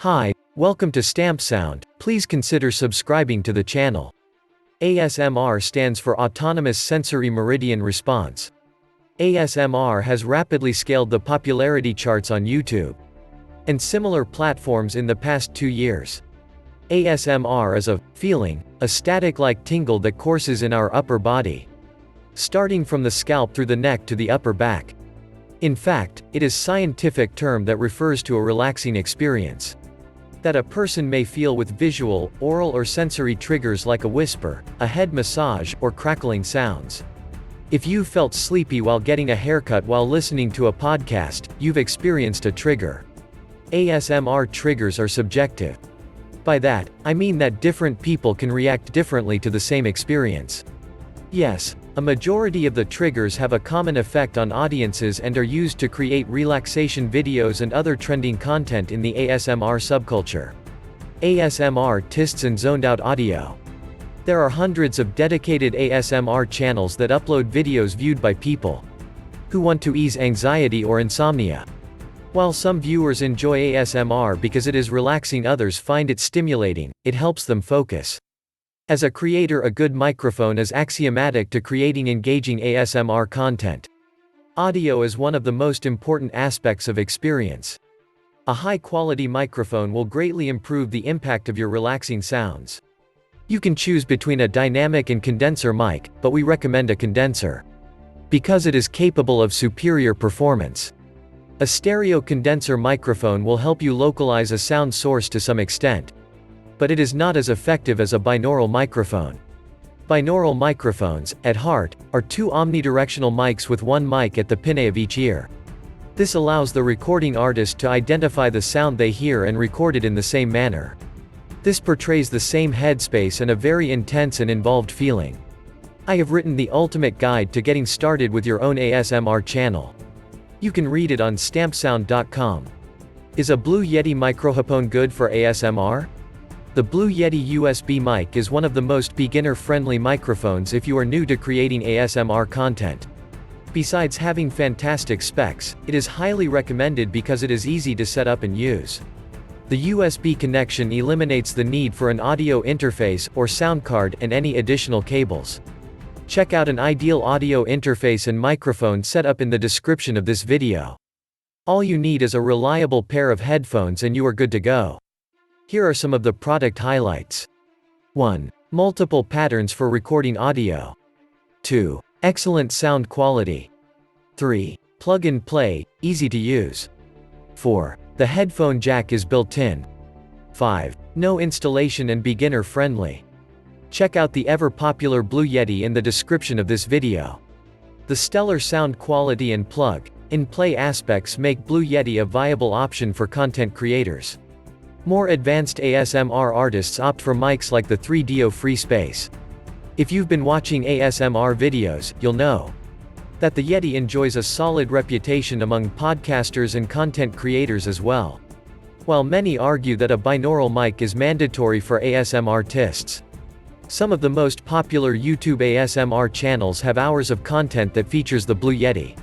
Hi, welcome to Stamp Sound. Please consider subscribing to the channel. ASMR stands for Autonomous Sensory Meridian Response. ASMR has rapidly scaled the popularity charts on YouTube and similar platforms in the past 2 years. ASMR is a feeling, a static-like tingle that courses in our upper body, starting from the scalp through the neck to the upper back. In fact, it is a scientific term that refers to a relaxing experience that a person may feel with visual, oral or sensory triggers like a whisper, a head massage, or crackling sounds. If you felt sleepy while getting a haircut while listening to a podcast, you've experienced a trigger. ASMR triggers are subjective. By that, I mean that different people can react differently to the same experience. Yes, a majority of the triggers have a common effect on audiences and are used to create relaxation videos and other trending content in the ASMR subculture. ASMR artists and zoned out audio. There are hundreds of dedicated ASMR channels that upload videos viewed by people who want to ease anxiety or insomnia. While some viewers enjoy ASMR because it is relaxing, others find it stimulating, it helps them focus. As a creator, a good microphone is axiomatic to creating engaging ASMR content. Audio is one of the most important aspects of experience. A high-quality microphone will greatly improve the impact of your relaxing sounds. You can choose between a dynamic and condenser mic, but we recommend a condenser because it is capable of superior performance. A stereo condenser microphone will help you localize a sound source to some extent, but it is not as effective as a binaural microphone. Binaural microphones, at heart, are two omnidirectional mics with one mic at the pinna of each ear. This allows the recording artist to identify the sound they hear and record it in the same manner. This portrays the same headspace and a very intense and involved feeling. I have written the ultimate guide to getting started with your own ASMR channel. You can read it on stampsound.com. Is a Blue Yeti microphone good for ASMR? The Blue Yeti USB mic is one of the most beginner-friendly microphones if you are new to creating ASMR content. Besides having fantastic specs, it is highly recommended because it is easy to set up and use. The USB connection eliminates the need for an audio interface or sound card and any additional cables. Check out an ideal audio interface and microphone setup in the description of this video. All you need is a reliable pair of headphones and you are good to go. Here are some of the product highlights. 1. Multiple patterns for recording audio. 2. Excellent sound quality. 3. Plug and play, easy to use. 4. The headphone jack is built in. 5. No installation and beginner friendly. Check out the ever-popular Blue Yeti in the description of this video. The stellar sound quality and plug-and-play aspects make Blue Yeti a viable option for content creators. More advanced ASMR artists opt for mics like the 3DO Free Space. If you've been watching ASMR videos, you'll know that the Yeti enjoys a solid reputation among podcasters and content creators as well. While many argue that a binaural mic is mandatory for ASMR artists, some of the most popular YouTube ASMR channels have hours of content that features the Blue Yeti.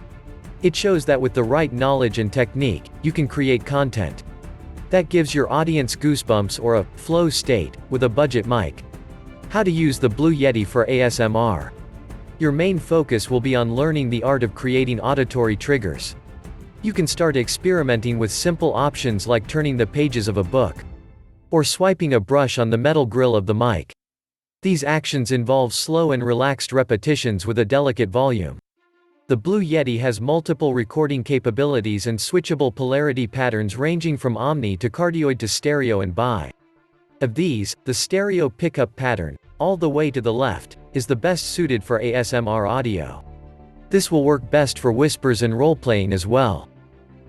It shows that with the right knowledge and technique, you can create content that gives your audience goosebumps or a flow state with a budget mic. How to use the Blue Yeti for ASMR. Your main focus will be on learning the art of creating auditory triggers. You can start experimenting with simple options like turning the pages of a book or swiping a brush on the metal grill of the mic. These actions involve slow and relaxed repetitions with a delicate volume. The Blue Yeti has multiple recording capabilities and switchable polarity patterns ranging from omni to cardioid to stereo and bi. Of these, the stereo pickup pattern, all the way to the left, is the best suited for ASMR audio. This will work best for whispers and role-playing as well.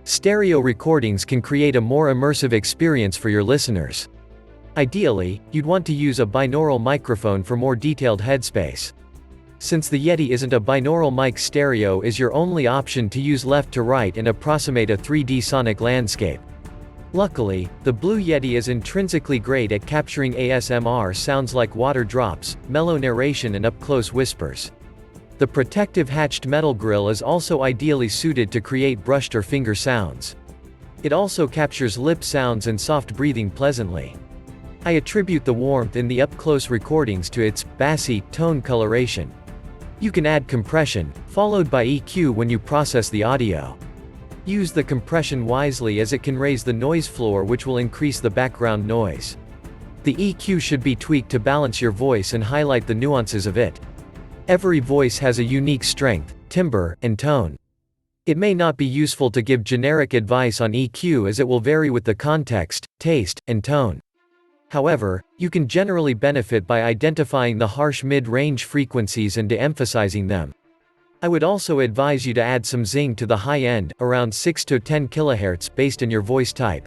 Stereo recordings can create a more immersive experience for your listeners. Ideally, you'd want to use a binaural microphone for more detailed headspace. Since the Yeti isn't a binaural mic, stereo is your only option to use left to right and approximate a 3D sonic landscape. Luckily, the Blue Yeti is intrinsically great at capturing ASMR sounds like water drops, mellow narration and up-close whispers. The protective hatched metal grill is also ideally suited to create brushed or finger sounds. It also captures lip sounds and soft breathing pleasantly. I attribute the warmth in the up-close recordings to its bassy tone coloration. You can add compression, followed by EQ when you process the audio. Use the compression wisely as it can raise the noise floor, which will increase the background noise. The EQ should be tweaked to balance your voice and highlight the nuances of it. Every voice has a unique strength, timbre, and tone. It may not be useful to give generic advice on EQ as it will vary with the context, taste, and tone. However, you can generally benefit by identifying the harsh mid-range frequencies and de-emphasizing them. I would also advise you to add some zing to the high end, around 6 to 10 kHz, based on your voice type.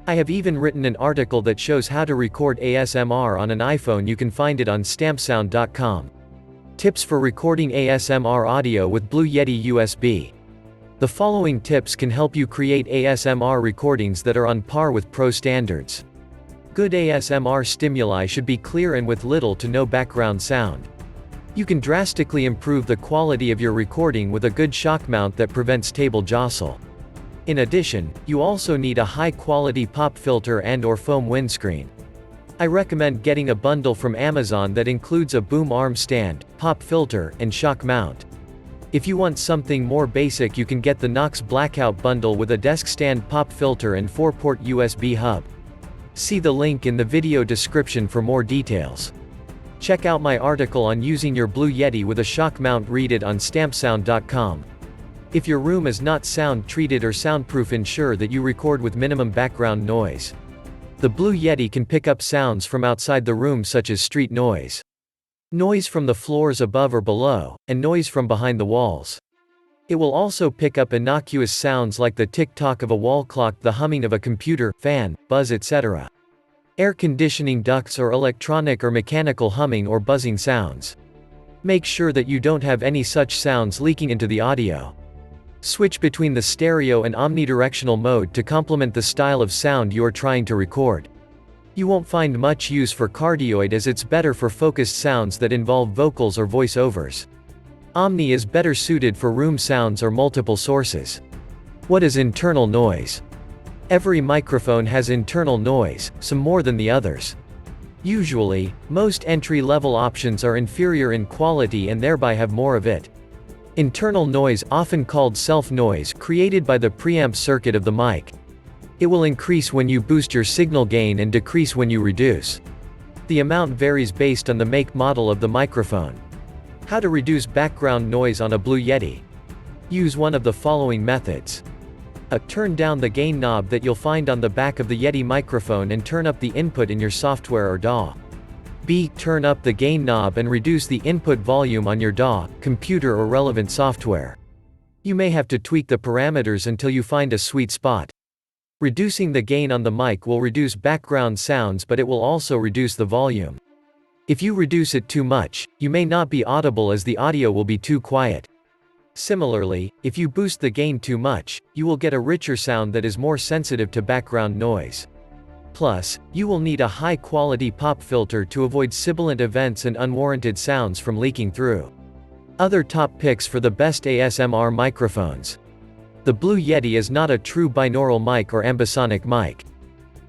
I have even written an article that shows how to record ASMR on an iPhone. You can find it on stampsound.com. Tips for recording ASMR audio with Blue Yeti USB. The following tips can help you create ASMR recordings that are on par with pro standards. Good ASMR stimuli should be clear and with little to no background sound. You can drastically improve the quality of your recording with a good shock mount that prevents table jostle. In addition, you also need a high-quality pop filter and/or foam windscreen. I recommend getting a bundle from Amazon that includes a boom arm stand, pop filter, and shock mount. If you want something more basic, you can get the Knox Blackout bundle with a desk stand, pop filter, and 4-port USB hub. See the link in the video description for more details. Check out my article on using your Blue Yeti with a shock mount. Read it on stampsound.com. If your room is not sound treated or soundproof, ensure that you record with minimum background noise. The Blue Yeti can pick up sounds from outside the room, such as street noise, noise from the floors above or below, and noise from behind the walls. It will also pick up innocuous sounds like the tick-tock of a wall clock, the humming of a computer, fan, buzz, etc. Air conditioning ducts, or electronic or mechanical humming or buzzing sounds. Make sure that you don't have any such sounds leaking into the audio. Switch between the stereo and omnidirectional mode to complement the style of sound you are trying to record. You won't find much use for cardioid, as it's better for focused sounds that involve vocals or voiceovers. Omni is better suited for room sounds or multiple sources. What is internal noise? Every microphone has internal noise, some more than the others. Usually, most entry-level options are inferior in quality and thereby have more of it. Internal noise, often called self-noise, created by the preamp circuit of the mic. It will increase when you boost your signal gain and decrease when you reduce. The amount varies based on the make model of the microphone. How to reduce background noise on a Blue Yeti? Use one of the following methods. A. Turn down the gain knob that you'll find on the back of the Yeti microphone and turn up the input in your software or DAW. B. Turn up the gain knob and reduce the input volume on your DAW, computer, or relevant software. You may have to tweak the parameters until you find a sweet spot. Reducing the gain on the mic will reduce background sounds, but it will also reduce the volume. If you reduce it too much, you may not be audible as the audio will be too quiet. Similarly, if you boost the gain too much, you will get a richer sound that is more sensitive to background noise. Plus, you will need a high-quality pop filter to avoid sibilant events and unwarranted sounds from leaking through. Other top picks for the best ASMR microphones. The Blue Yeti is not a true binaural mic or ambisonic mic.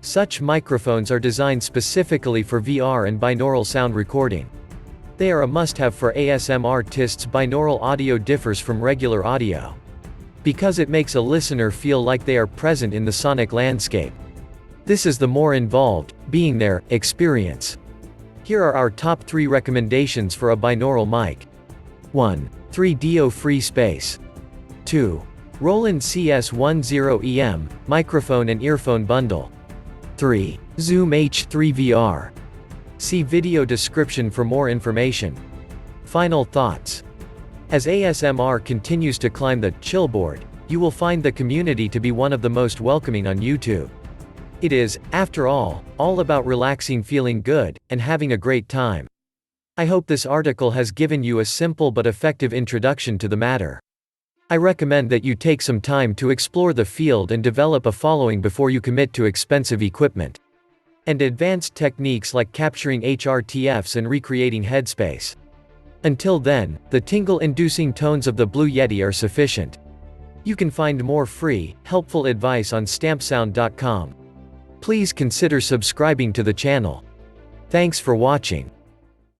Such microphones are designed specifically for VR and binaural sound recording. They are a must-have for ASMR artists. Binaural audio differs from regular audio because it makes a listener feel like they are present in the sonic landscape. This is the more involved, being there, experience. Here are our top 3 recommendations for a binaural mic. 1. 3DO Free Space. 2. Roland CS10EM, Microphone and Earphone Bundle. 3. Zoom H3 VR. See video description for more information. Final thoughts. As ASMR continues to climb the chillboard, you will find the community to be one of the most welcoming on YouTube. It is, after all about relaxing, feeling good, and having a great time. I hope this article has given you a simple but effective introduction to the matter. I recommend that you take some time to explore the field and develop a following before you commit to expensive equipment and advanced techniques like capturing HRTFs and recreating headspace. Until then, the tingle-inducing tones of the Blue Yeti are sufficient. You can find more free, helpful advice on stampsound.com. Please consider subscribing to the channel. Thanks for watching.